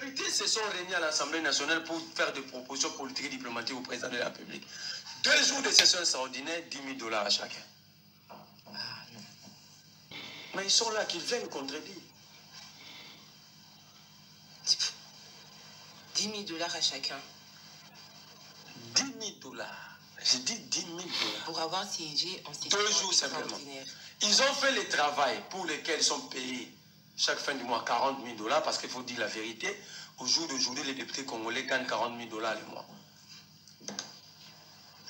députés se sont réunis à l'Assemblée nationale pour faire des propositions politiques et diplomatiques au président de la République. 2 jours de session extraordinaire, 10 000 $ à chacun. Mais ils sont là, qu'ils viennent contredire. 10 000 $ à chacun. 10 000 $. J'ai dit 10 000 $. Pour avoir siégé en session 2 jours simplement. Ils ont fait le travail pour lesquels ils sont payés chaque fin du mois 40 000 $ parce qu'il faut dire la vérité. Au jour d'aujourd'hui, les députés congolais gagnent 40 000 $ le mois.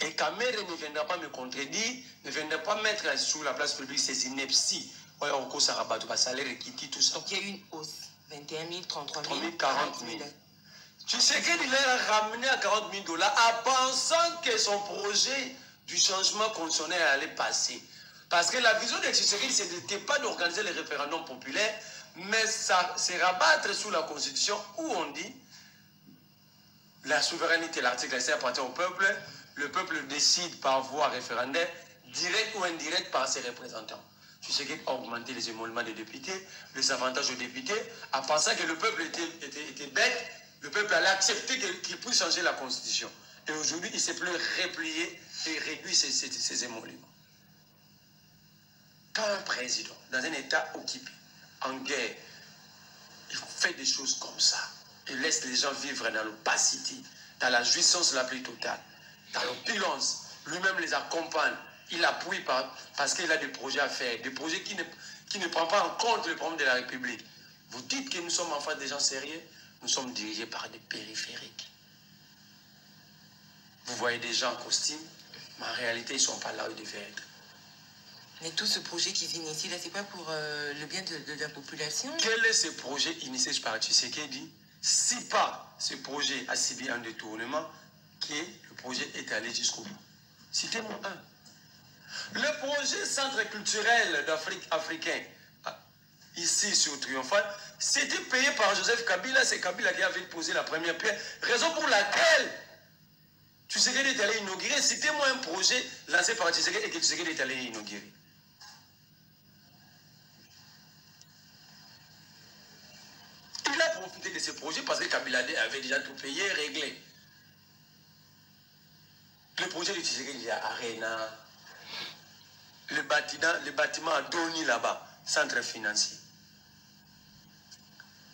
Et Kamere ne viendra pas me contredire, ne viendra pas mettre sur la place publique ces inepties. Salaire qui tout ça. Donc il y a eu une hausse. 21 000, 33 000, 40 000. Tu sais qu'il a ramené à 40 000 $ en pensant que son projet du changement constitutionnel allait passer. Parce que la vision de Tshisekedi, ce n'était pas d'organiser les référendums populaires, mais ça se rabattre sous la Constitution où on dit la souveraineté, l'article 7 appartient au peuple, le peuple décide par voie référendaire, direct ou indirect par ses représentants. Tshisekedi a augmenté les émoluments des députés, les avantages aux députés, en pensant que le peuple était bête, le peuple allait accepter qu'il puisse changer la Constitution. Et aujourd'hui, il s'est plus replié et réduit ses émoluments. Quand un président, dans un État occupé, en guerre, il fait des choses comme ça, il laisse les gens vivre dans l'opacité, dans la jouissance la plus totale, dans l'opulence, lui-même les accompagne, il appuie parce qu'il a des projets à faire, des projets qui ne prennent pas en compte le problème de la République. Vous dites que nous sommes en face des gens sérieux, nous sommes dirigés par des périphériques. Vous voyez des gens en costume, mais en réalité, ils ne sont pas là où ils devaient être. Mais tout ce projet qu'ils initient, là, c'est pas pour le bien de la population? Quel est ce projet initié par Tshisekedi? Si pas ce projet a subi un détournement, que le projet est allé jusqu'au bout. Citez-moi un. Le projet centre culturel d'Afrique africain, ici sur Triomphal, c'était payé par Joseph Kabila. C'est Kabila qui avait posé la première pierre. Raison pour laquelle Tshisekedi est allé inaugurer. Citez-moi un projet lancé par Tshisekedi et que Tshisekedi est allé inaugurer. Il a profité de ce projet parce que Kabila avait déjà tout payé, réglé. Le projet de Tshisekedi, il y a Arena, le bâtiment à Doni là-bas, centre financier.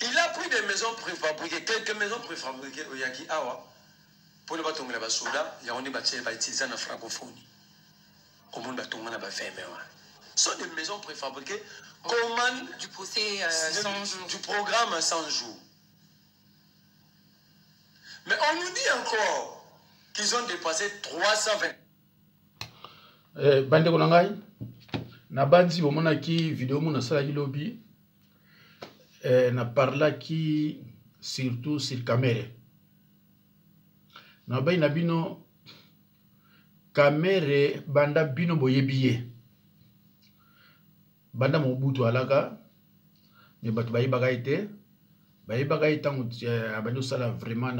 Il a pris des maisons préfabriquées, quelques maisons préfabriquées au Yaki Awa, pour ne pas tomber là-bas soda, il y a un bâtiment qui va utiliser en francophonie. Au monde va tomber là-bas fermé. Ce sont des maisons préfabriquées. Comment du procès 100 jours. Du programme 100 jours. Mais on nous dit encore qu'ils ont dépassé 320. Bande Konangai, na bandi bomona ki vidéo mona sala ki lobby, na parla ki surtout sur caméra. Na bay na bino caméra banda bino boyebiye. Banda Mobutu alaka, mais batu bayi bagaite, abano sala vraiment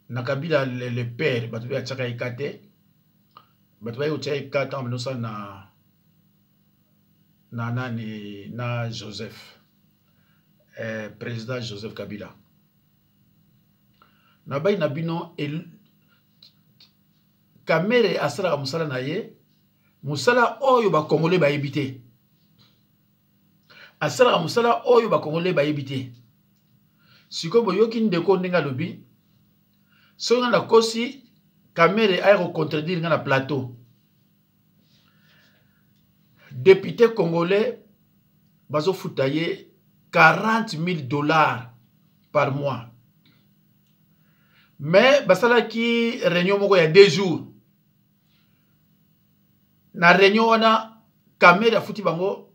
na Kabila le père, batu bayi chaka ikate, batu bayi chaka ikate abano sala na Joseph, président Joseph Kabila. Na bayi na bino Kamere asala musala na ye. Musala oyo ba Congolais ba ebité. Asala musala oyo ba Congolais ba ebité. Siko boyoki ndeko ndinga lobi. So nga na kosi Kamere ayo contredire nga na plateau. Député congolais bazo futaye 40 000 $ par mois. Mais basala ki réunion moko ya 2 jours. Na réunion wana Kamere fouti bango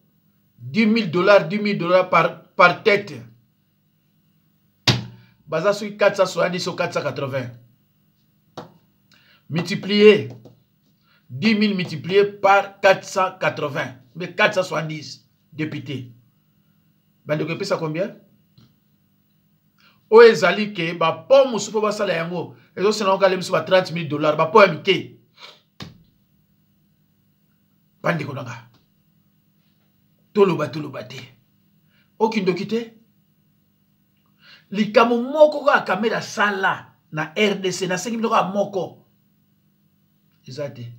10 000 $ par tête. Baza sur 470 ou 480. Multiplié 10 000 multiplié par 480. Mais 470 députés. Bande ko pesa combien? O ezali ke ba po musupo basala yango. Ezo sena ngale musupa 30 000 $. Ba po ya mike. Bandi konanga. Toloba te. Aucune dokite. Likamo moko ka kamera sala na RDC na 5 minutes moko. Exacte.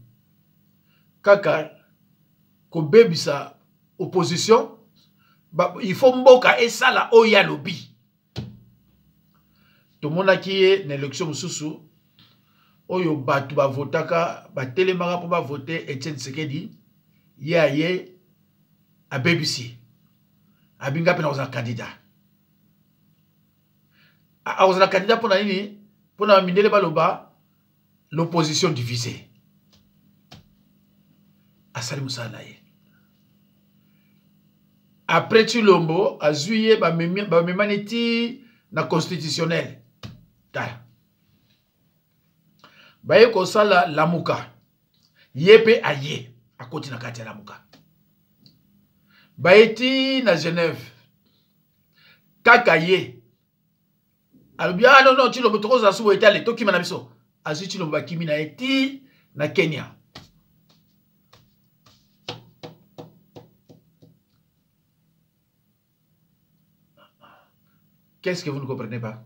Kaka ko bebisa opposition il faut mboka et sala oya lobby. Tout le monde a qui est l'élection mususu oyo batu ba votaka ba telemaka pour ba voter Etienne Tshisekedi ye a BBC abinga pena oza candidat a oza candidat pour nini pour na mindele baloba l'opposition divisée asali musala ye après Chilombo a juillet ba memaniti na constitutionnel ta baye ko sala lamuka yepe aye akoti na kati ya lamuka baeti na Genève kaka ye alobia non Chilombo tokoza subo etale tokima na biso azu Chilombo bakimi na eti na Kenya. Qu'est-ce que vous ne comprenez pas?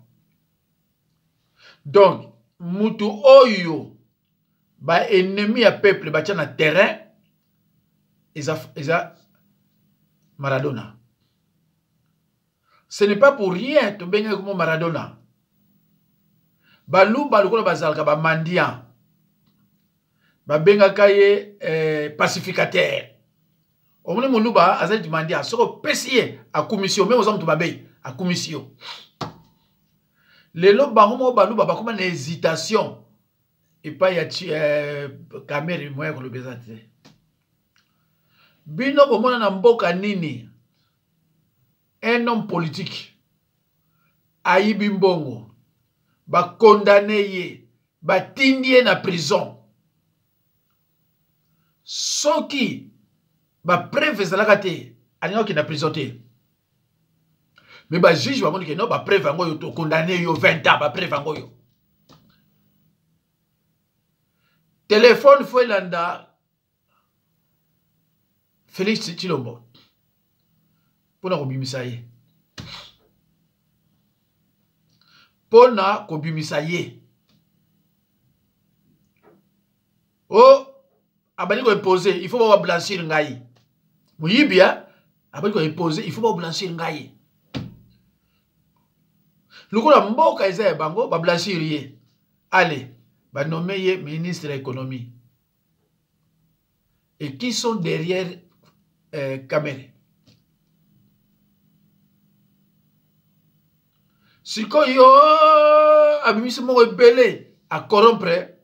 Donc, mutu oyo, ba ennemi à peuple, ba na terrain, isa Maradona. Ce n'est pas pour rien, to benga comme Maradona. Balou balukola bazalka ba mandian. Ba benga kaye pacificateur. Omune muluba azali mandian, soko pesiye a commission, même aux hommes to babé. À commission. Les lots baromo balou baba comme une hésitation et pas y a caméra moyen que le bezate. Bino bomona na mboka nini un homme politique ayibi mbongo ba condamné ye ba tindie na prison soki ba preuve ezalaka te alinga na prison te. Mais bah juge va dire que non bah preuve ango yo to condamné yo 20 ans bah preuve ango yo. Téléphone foi landa Félix Chilombo. Pona ko bimisa ye. Pona ko bimisa ye. Oh abali ko imposer, il faut pas blanchir ngai. Muyibia abali ko imposer, il faut pas blanchir ngai. Lukola mboka eza bango ba blanchir ye. Allez, ba nommer ye ministre de l'économie. Et qui sont derrière caméra? Siko yo abimisi mo rebelle à corrompre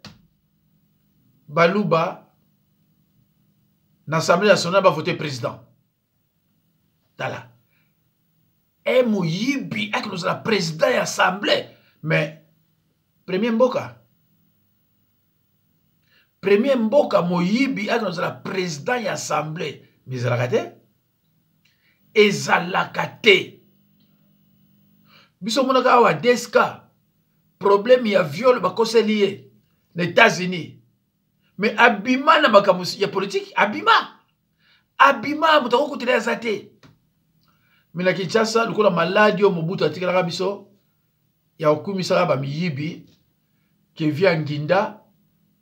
Balouba l'Assemblée nationale va voter président. Tala. Et Mouyibi, avec nous la président de l'Assemblée. Mais, premier Mboka. Premier Mboka, Mouyibi, avec nous la président de l'Assemblée. Mais ils ont raté. Ils ont raté. Biso monaka wa deska. Problème, il y a viol, bakose lié. Les États-Unis. Mais abima na makamusi, il y a politique. Abima. Abima, moutako koutele azate. Mais na Kinshasa, le maladie au Mobutu atikala biso ya okumisa ba miyibi qui vient Nginda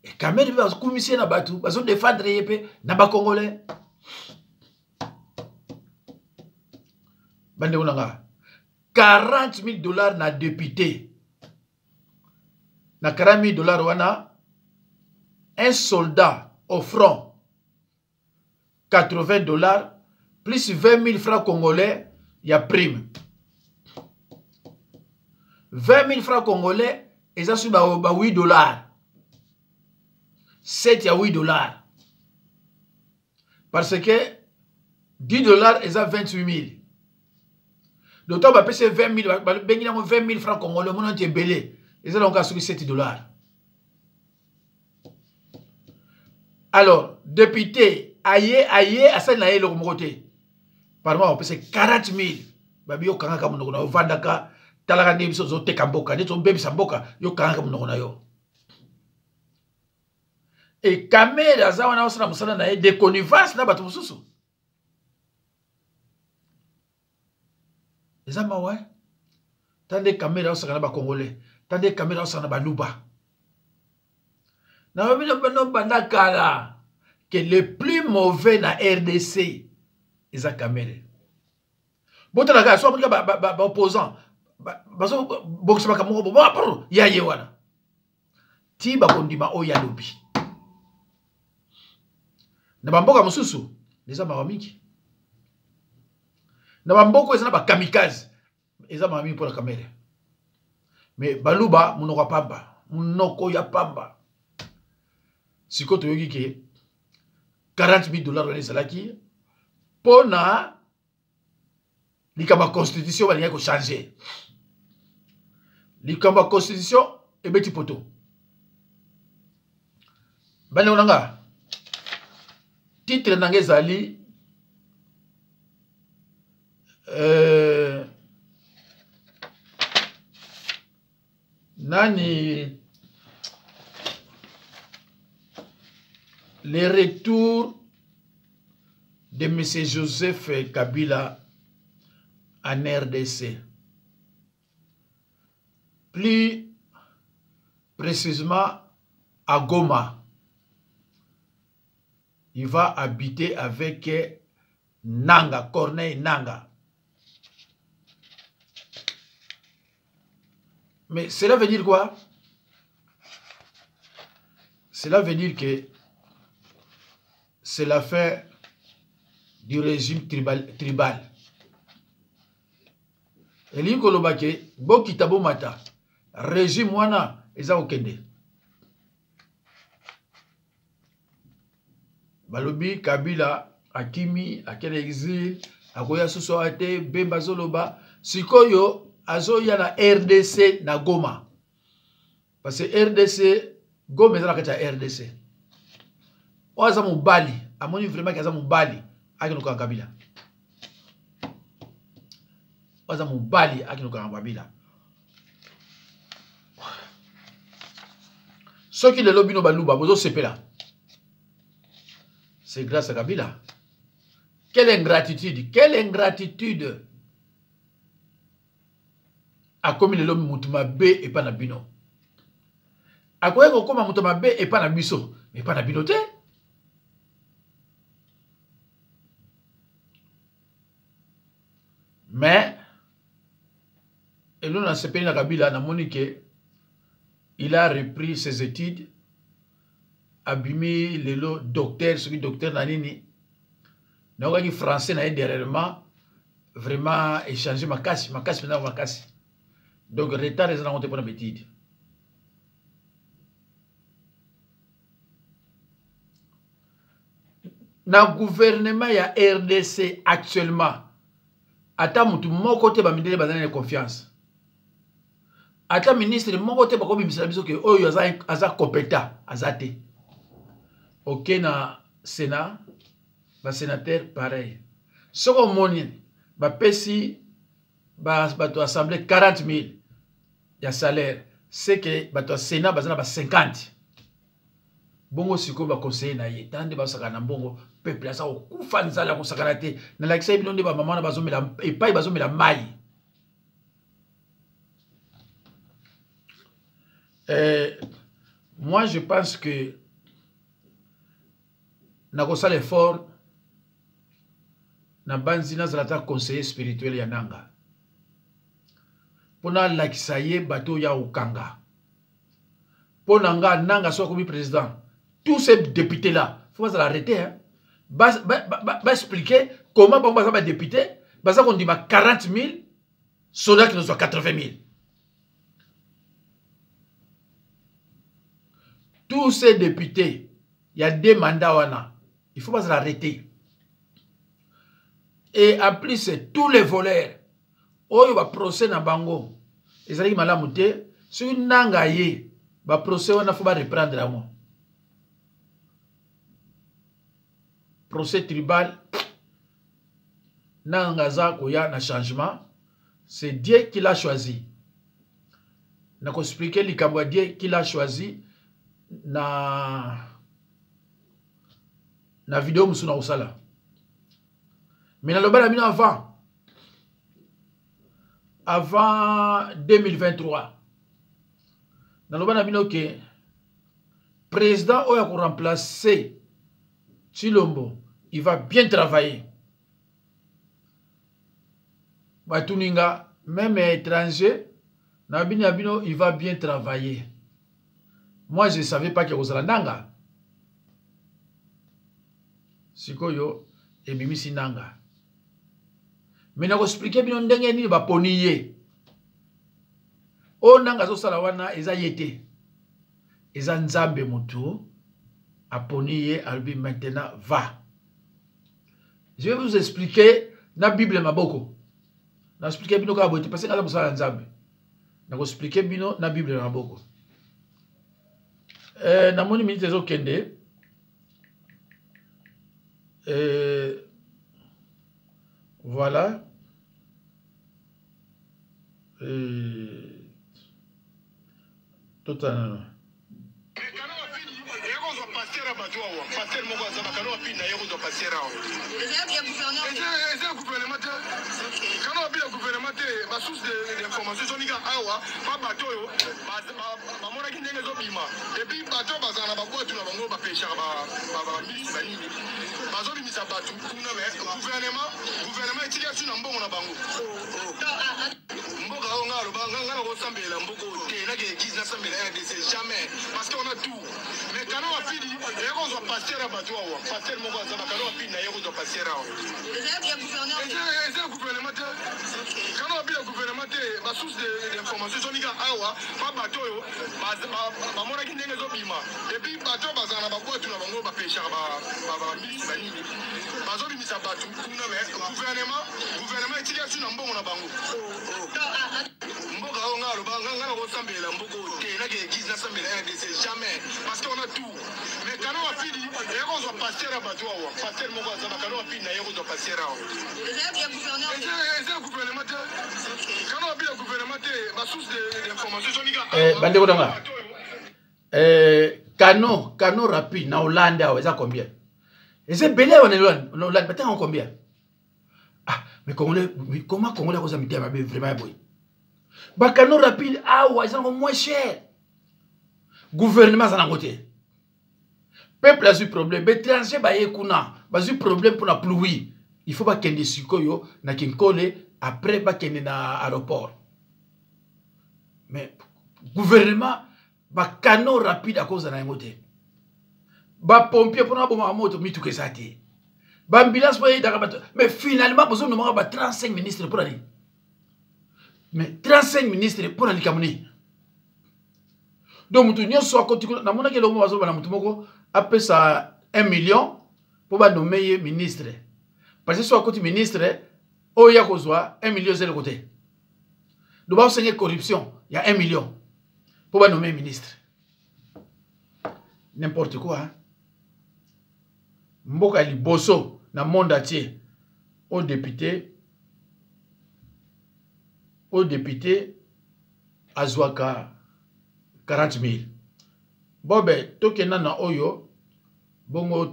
et quand même va okumisa na batu bazo défendre yepé na ba congolais. Bande onanga $40,000 na député. Na $40,000 wana un soldat au front $80 plus 20,000 francs congolais. Il y a prime. 20,000 francs congolais, et ça, c'est $8. 7, il y a $8. Parce que $10, et ça, 28,000. D'autant que c'est 20,000, 20,000 francs congolais, mon est belé. Et ça, donc, c'est $7. Alors, député, aïe, à ça, il y a le côté. Par moi, on peut c'est 40,000. Babi yo kanga kamu nokona vandaka talaka ndi biso zote kamboka ndi to bebi samboka yo kanga kamu nokona yo. Et caméra za wana osana musala na de connivence na batu mususu. Ezama ouais. tande caméra osaka na ba congolais, tande caméra osaka na ba luba. Na bino banda kala que le plus mauvais na RDC eza caméra. Botala ka so ba opposant baso bokisa makamoko bo ya yewana. Ti ba kondima o ya lobi. Na bamboka mosusu eza maramiki. Na bamboko eza na ba kamikaze eza maramiki pour la caméra. Mais baluba munoko pamba, munoko ya pamba. Siko toyoki ke $40,000 wana ezalaki pona likamba constitution balingi ko changer. Likamba constitution ebeti poto. Bane onanga titre nanga ezali nani le retour de M. Joseph Kabila en RDC. Plus précisément à Goma. Il va habiter avec Nanga, Corneille Nanga. Mais cela veut dire quoi? Cela veut dire que c'est la fin du régime tribal. Et l'île Kolobake, Bokitabo Mata, régime wana, eza okende. Balobi, Kabila, Akimi, Akele exil, Akoya Sosoate, Bemba Zoloba, Sikoyo, Azoya na RDC na Goma. Parce que RDC, Goma eza na kati ya RDC. Oaza mobali, amoni vraiment kaza mobali, akinuka Kabila. Oaza mobali, akinuka Kabila. Ceux qui le lobby no baluba, bozo sepela. C'est grâce à Kabila. Quelle ingratitude, quelle ingratitude. A commis le lobby mutuma B et pas na bino. A quoi qu'on comme mutuma B et pas na biso, mais pas na binoté. Mais, et l'on a sepelé na Kabila, na monique, il a repris ses études, abîmé le lot docteur, celui docteur Nanini, n'a pas dit français, n'a derrière vraiment échangé ma casse, maintenant ma casse. Donc, retard, ils ont monté pour l'étude. Dans le gouvernement, il y a RDC actuellement. Attends, mon côté, il y a confiance. Attends, ministre, mon côté, il y a compétent. Ok, na Sénat, le sénateur, pareil. Ce qu'on a dit, il assemblée 40 000 de salaire. C'est que le Sénat, il y a 50. Bongo siko ba conseiller na ye tande ba saka na bongo peuple asa okufa nzala ko saka na te na la kisa bino ba mama na bazomela epai bazomela mai moi je pense que na ko sala effort na banzina zalata conseiller spirituel ya nanga pona la kisa ye bato ya ukanga pona nga nanga so comme président. Tous ces députés-là, il faut l'arrêter. Hein. Expliquer comment on va député, on dit 40 000, soldats qui nous sont 80 000. Tous ces députés, il y a des mandats, il faut pas l'arrêter. Et en plus, tous les voleurs, il va procès na bango. Ils allaient malamuté, si une nangaye, va procès, il faut pas reprendre à moi. Procès tribal, nangaza koya na changement, c'est Dieu qui l'a choisi. N'a expliqué likambo Dieu qui l'a choisi na vidéo musuna usala. Mais na lobala mino avant. avant 2023. Dans le banabino que président Oya pour remplacer Chilombo, il va bien travailler. Batuninga, même étranger, Nabino, il va bien travailler. Moi, je ne savais pas que vous allez nanga. Sikoyo, et bimisi nanga. Mais je vais expliquer bien ndenge ni ba poniye. O nanga zo salawana eza yete. Eza nzambe mutu a poniye albi maintenant va. Je vais vous expliquer na Bible maboko. Na expliquer bino ka bote parce que ala musala nzambe. Na ko expliquer bino na Bible maboko. Na moni minute zo kende. Voilà. Totalement. Jamais parce qu'on a tout. Mais quand on a fini, on va passer à Batou, passer mon voisin, quand on a fini, on va passer à gouvernement. Quand on a bien le gouvernement, ma source d'information, c'est que Awa, pas bateau, ma mona qui n'est pas bima. Et puis bateau, bazana, ma boîte, on va pêcher à ma ministre, ma zone mise à Batou, gouvernement, est tiré sur un bon on a bango. Jamais parce qu'on a tout. Mais quand on a fini, on va passer à Batou, passer mon voisin, quand on a fini, on va passer à gouvernement. Quand on a bien le gouvernement, ma source d'information, Cano rapide na Hollande, ça combien? Et c'est belé en Hollande, maintenant combien? Ah, mais comment Congolais vous avez vraiment boy? Bacano rapide, ils sont moins cher. Gouvernement, ça n'a pas été. Peuple a eu problème. Étranger, il a eu problème pour la pluie. Il faut pas qu'il y ait des sukoyo, na kinkole, après, pas qu'il y ait dans l'aéroport. Mais, gouvernement, bacano rapide à cause de la moto. Ba pompier pour la moto, mais tout que ça a été. Ambulance, mais finalement, nous avons 35 ministres pour aller. Mais 35 ministres pour aller Cameroun. Donc, nous sommes continue. Nous avons appelé ça 1 million pour nommer ministre. Parce que soit côté ministre, il y a 1 million de côté. Nous avons une corruption. Il y a 1 million pour nommer ministre. N'importe quoi. Hein? Mboka li bosso dans le monde entier. Au député, Azwaka 40 000. Bon, ben, tokena na oyo, bongo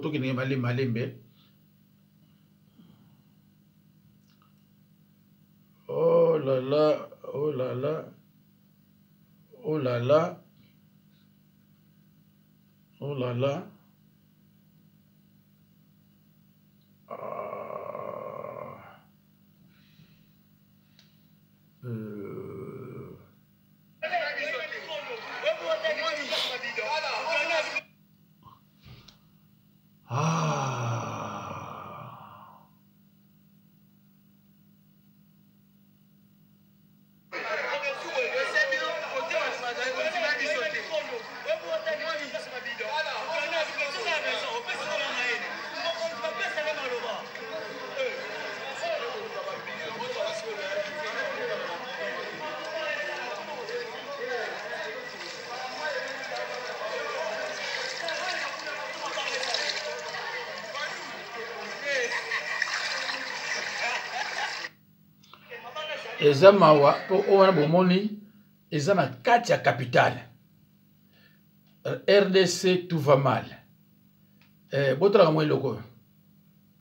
tokena malembe. Oh là là, oh là là, oh là là, oh là là. Eza mawa po owana bomoni eza na kati ya capitale. RDC tout va mal. Botala mo loko.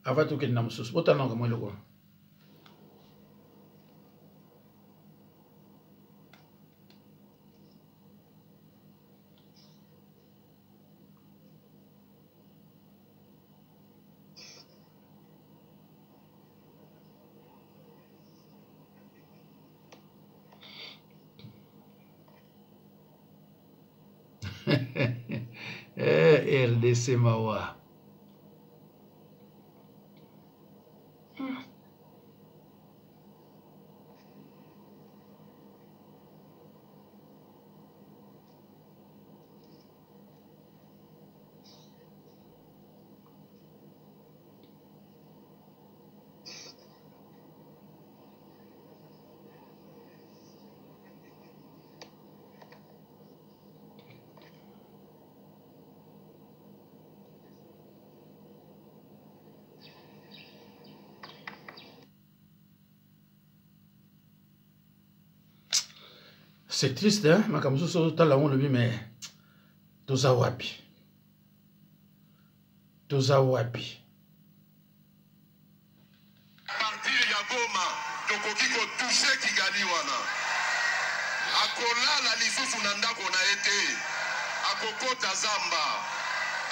Ava to ke na mususu. Botala ngo mo loko. RDC Mawa. C'est triste, hein? Ma comme ça, tout à l'heure, on le dit, mais tout ça wapi. Tout ça wapi. Partir ya Goma, tokoki ko toucher Kigali wana. Akola la lisusu na ndako na ete. Akokota Zamba.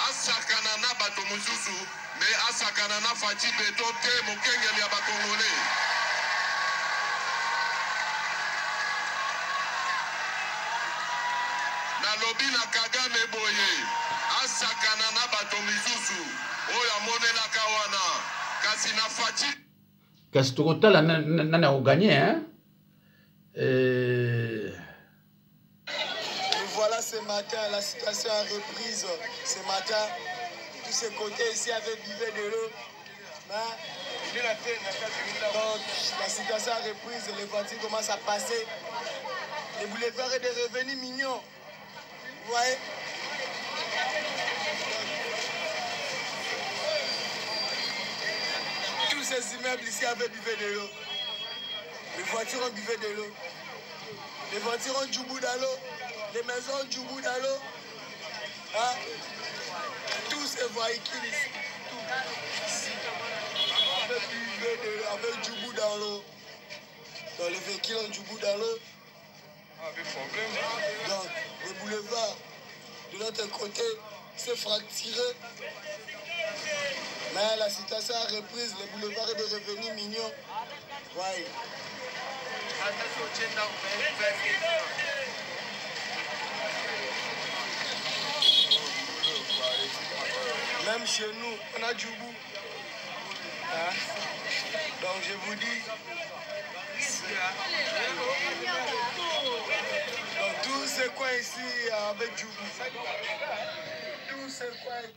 Asakana na bato mususu, mais asakana na Fachi Beto te mokengeli ya bakongolais. Lobina Kagame boye asakana na bato misusu oya monela kawana kasi na Fachi kasi tokotala nana o gagné hein. Voilà ce matin la situation a reprise. Ce matin tous ces côtés ici avaient buvé de l'eau. Donc la situation a reprise, les voitures commencent à passer. Les boulevards est devenu mignon. Vous voyez? Tous ces immeubles ici avaient buvé de l'eau. Les voitures ont buvé de l'eau. Les voitures ont du bout dans l'eau. Les maisons ont du bout dans l'eau. Hein? Tous ces véhicules ici. Avec du bout dans l'eau. Donc les véhicules ont du bout dans l'eau. Donc le boulevard de l'autre côté s'est fracturé. Mais la situation a reprise, le boulevard est devenu mignon. Ouais. Même chez nous, on a du bout. Hein? Donc je vous dis, donc tous ces coins ici avec du bout. Tous ces coins.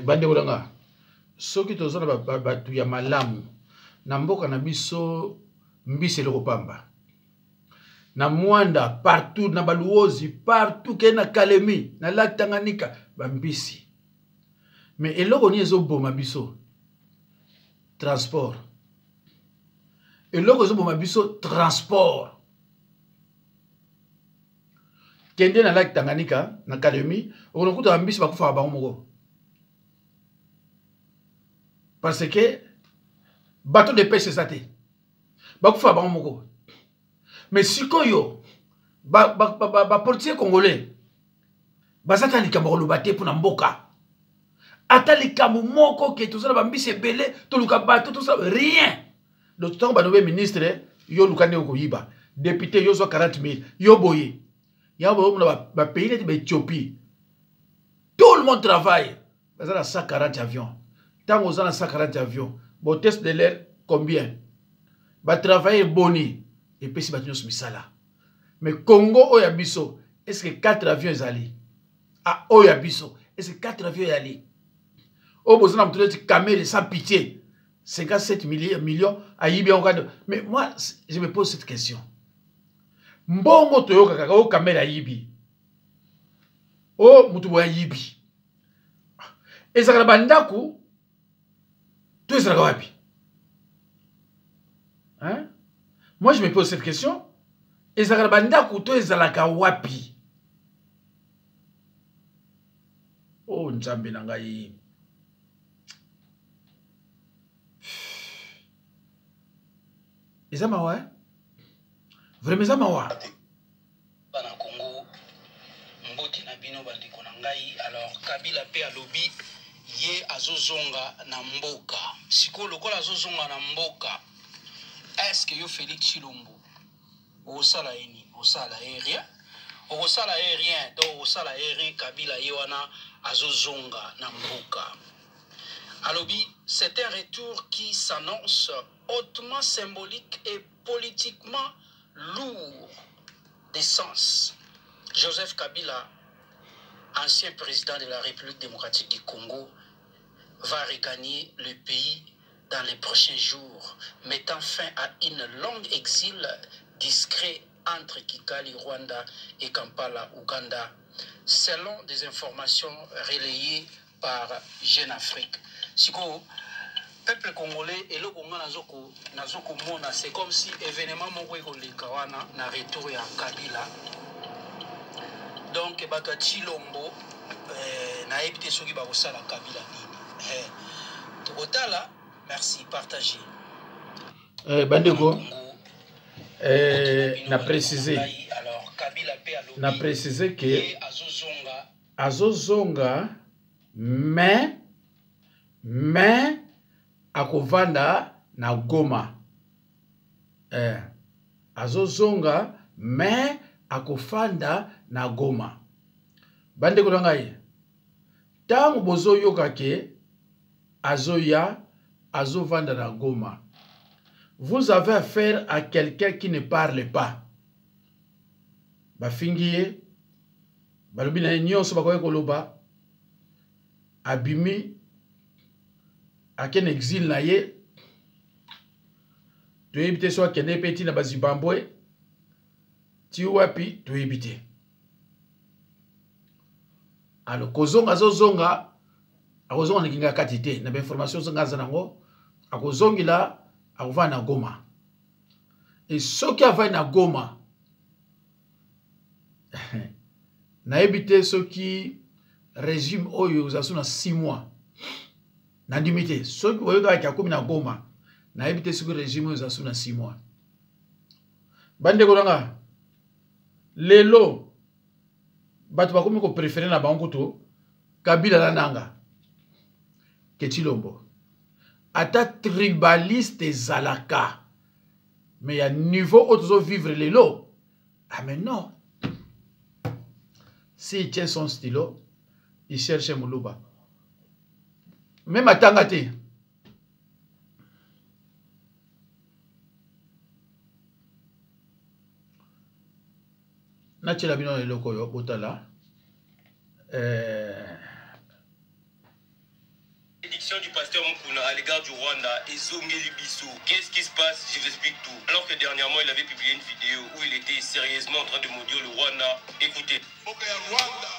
Bande olanga soki tozana batu ya malamu na mboka na biso mbisi eloko pamba na Mwanda partout na baluozi partout ke na Kalemi na Lac Tanganyika bambisi mais eloko ni ezoboma biso transport eloko ezoboma biso transport kende na Lac Tanganyika na Kalemi okonokuta bambisi bakufa bango moko. Parce que bateau de pêche c'est ça. Bakufa bango moko. Mais sikoyo portier congolais bazata likambo lobate pour na mboka. Ata likambo moko ke tozala bambisi ebele to luka bateau tout ça rien. Le temps ba nommé ministre yo luka ne okoyiba. Député yo zo 40 000 yo boye. Ya bo ba pays de Éthiopie. Tout le monde travaille. Bazala 140 avions. Tant aux ans 140 avions, bon test de l'air combien? Va travailler boni et puis si va tenir ce misala. Mais Congo Oyabiso, est-ce que 4 avions sont allés? Ah Oyabiso, est-ce que 4 avions sont allés? Au besoin de me caméra sans pitié, 57 millions à Yibi. Mais moi, je me pose cette question. Mbongo toyoka kaka o caméra Yibi. Oh mutubo Yibi. Et ça bandaku. Tout est wapi? Hein? Moi, je me pose cette question. Et ça tout est wapi? Oh, Nzambe na ngai. Ezama wa? Vraiment ezama wa? Bana Congo mboti na bino bandeko na ngai. Alors Kabila pe alobi ye azozonga na mboka. Siko lokola azozonga na mboka. Est-ce que yo Félix Tshilombo osala eni osala rien? Osala rien donc osala rien Kabila ye wana azozonga na mboka. Alobi, c'est un retour qui s'annonce hautement symbolique et politiquement lourd d'essence. Joseph Kabila, ancien président de la République démocratique du Congo, va regagner le pays dans les prochains jours, mettant fin à une longue exil discret entre Kigali, Rwanda et Kampala, Ouganda, selon des informations relayées par Jeune Afrique. Siko, peuple congolais et le Congo nazoko mona, c'est comme si événement moko ekolinkawana na retour ya Kabila. Donc baka Tshilombo na ebité soki ba kosala Kabila nini. Tokotala, merci, partagez. Bandeko, na préciser que azozonga mais akovanda na Goma. Azozonga mais akofanda na Goma. Bandeko na ngai, tango bozo yoka ke azoya azovanda na Goma, vous avez affaire à quelqu'un qui ne parle pas. Bafingiye balobi na nyonso bakoye koloba abimi aken exil na ye toyebite so akende peti na bazimbabwe ti wapi toyebite. Alors kozonga zozonga akozonga nikinga kati te na information zonga zanango akozongila akova na Goma. Et ce qui a na Goma na ebite ce qui régime oyo zasuna 6 mois na limité ce qui oyo ka komi na Goma na ebite ce qui régime oyo zasuna 6 mois. Bande kolanga lelo batu bakomi ko préférer na bango to Kabila la nanga ke Tshilombo ata tribaliste zalaka mais il y a niveau autres vivre les lots. Ah mais non, s'il tient son stylo il cherche Muluba même à Tangate. Natchela bino le loko yo botala du pasteur Mukuna à l'égard du Rwanda et Zongeli Bissou. Qu'est-ce qui se passe? Je vous explique tout. Alors que dernièrement, il avait publié une vidéo où il était sérieusement en train de maudire le Rwanda. Écoutez. Rwanda,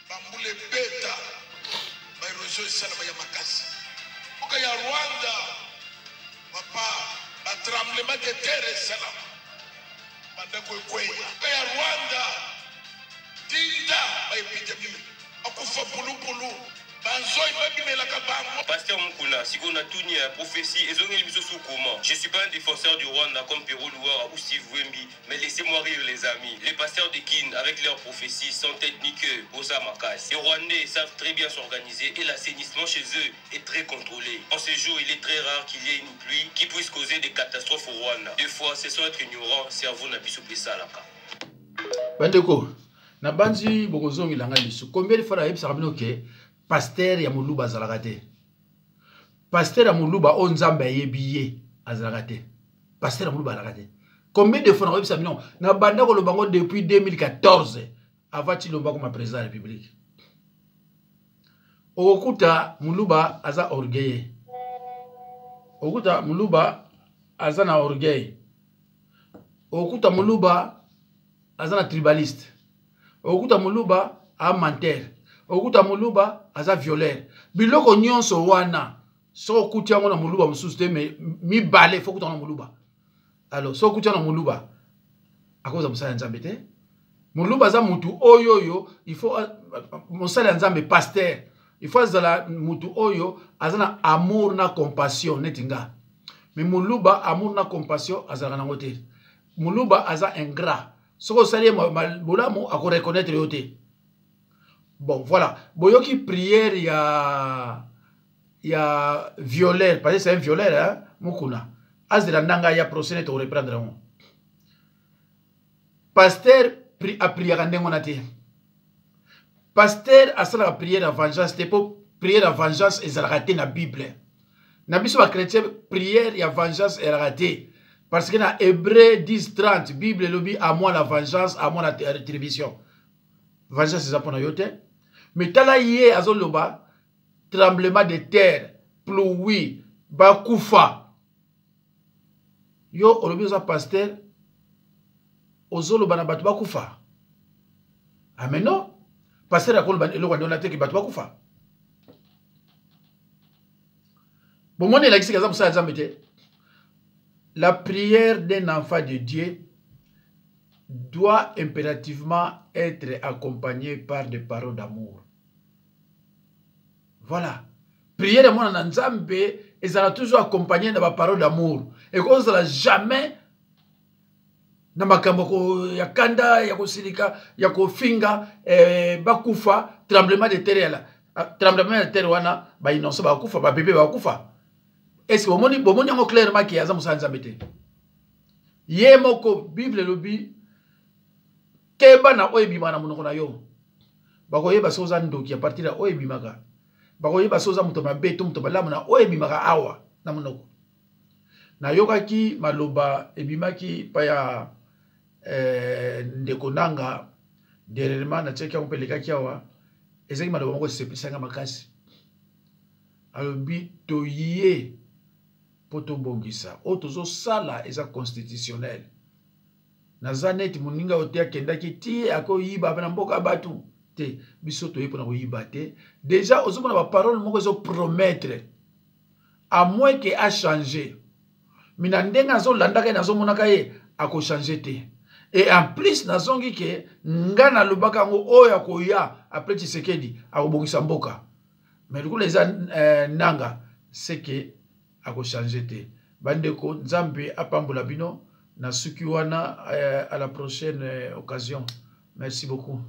Bamboule Beta, Bayrozo Salama Yamakasi. Rwanda, papa, un tremblement de terre Salam. Bandako Kweya. Rwanda, Dinda, épidémie. Akufa Pulu Pulu. Pasteur Mukuna, si on a tout nié à prophétie, et comment? Je ne suis pas un défenseur du Rwanda comme Perrault Louara ou Steve Wemby, mais laissez-moi rire les amis. Les pasteurs de Kin, avec leurs prophéties, sans tête ni queue, Bosa Makas. Les Rwandais savent très bien s'organiser et l'assainissement chez eux est très contrôlé. En ces jours, il est très rare qu'il y ait une pluie qui puisse causer des catastrophes au Rwanda. Des fois, c'est sans être ignorant, cerveau n'a pas salaka. Bandeko, na banzi bokozongi langa lisu. Combien de fois la yebisa kabino ke pasteur ya Muluba azalaka. Pasteur ya Muluba o Nzambe yebiye azalaka. Pasteur ya Muluba azalaka. Combien de fois na yebisa bino na banda ko lobango depuis 2014 avant Tshilombo comme président de la République. Okuta Muluba aza orgueil. Okuta Muluba aza na orgueil. Okuta Muluba aza na tribaliste. Okuta Muluba a menteur. Okuta Muluba aza violeur. Biloko nyonso wana so okuti yango na Muluba mususu te mais mi balé faut okuta na Muluba. Alors so okuti na Muluba akoza musala Nzambe te. Muluba za mutu oyoyo il faut mosala nzambe pasteur il faut azala mutu oyo azana amour na compassion netinga mais muluba amour na compassion azala nango te muluba aza ingrat soko osali bolamu ako reconnaître yo te. Bon voilà boyoki prière ya violeur parce que c'est un violeur hein mukuna azela nanga ya procès to reprendre ngo pasteur a prière ndengo na te pasteur asala prière à vengeance te pour prière à vengeance ezalaka te na Bible na biso ba chrétien prière ya vengeance ezalaka te parce que na Hébreu 10:30 Bible lobi à moi la vengeance à moi la rétribution vengeance eza pona yo te mais tala ye azoloba tremblement de terre pluie bakufa yo olobi oza pasteur ozoloba na bato bakufa amen non pasteur akoloba eloko ndona te ke bato bakufa bomoni elakisi kaza mosala nzambe te. La prière d'un enfant de Dieu doit impérativement être accompagnée par des paroles d'amour. Voilà. Prière de mon Nzambe, et ça va toujours accompagné de ma parole d'amour. Et qu'on ne sera jamais na makambo ya kanda ya kosilika ya kofinga bakufa tremblement de terre là tremblement de terre wana ba innocent bakufa ba bébé bakufa. Est-ce que bomoni yango clairement ki aza mosala nzambe te ye moko Bible lobi keba na oyebima na monoko na yo bakoyeba soza ndoki a partir ya oyebimaka bakoyeba soza moto mabe to moto malamu na oyebimaka awa na monoko na yokaki maloba ebimaki pa ya ndeko nanga derrièrement na tcheki yango pelekaki awa ezaki maloba moko sepisanga makasi alobi toye poto bongisa otozo sala eza constitutionnel naza neti moninga ote akendaki ti akoyiba na mboka batu te biso toye mpona koyiba te déjà ozomona baparole moko ezopromettre à moins que a changé mina ndenge azolandaka ye nazomonaka ye akochange te et en plus nazongi ke nga nalobaka yango oyo akoya après Tshisekedi akobongisa mboka mais du coup les nanga c'est que ako changer te bandeko nzambe apambola bino na suki wana à la prochaine occasion. Merci beaucoup.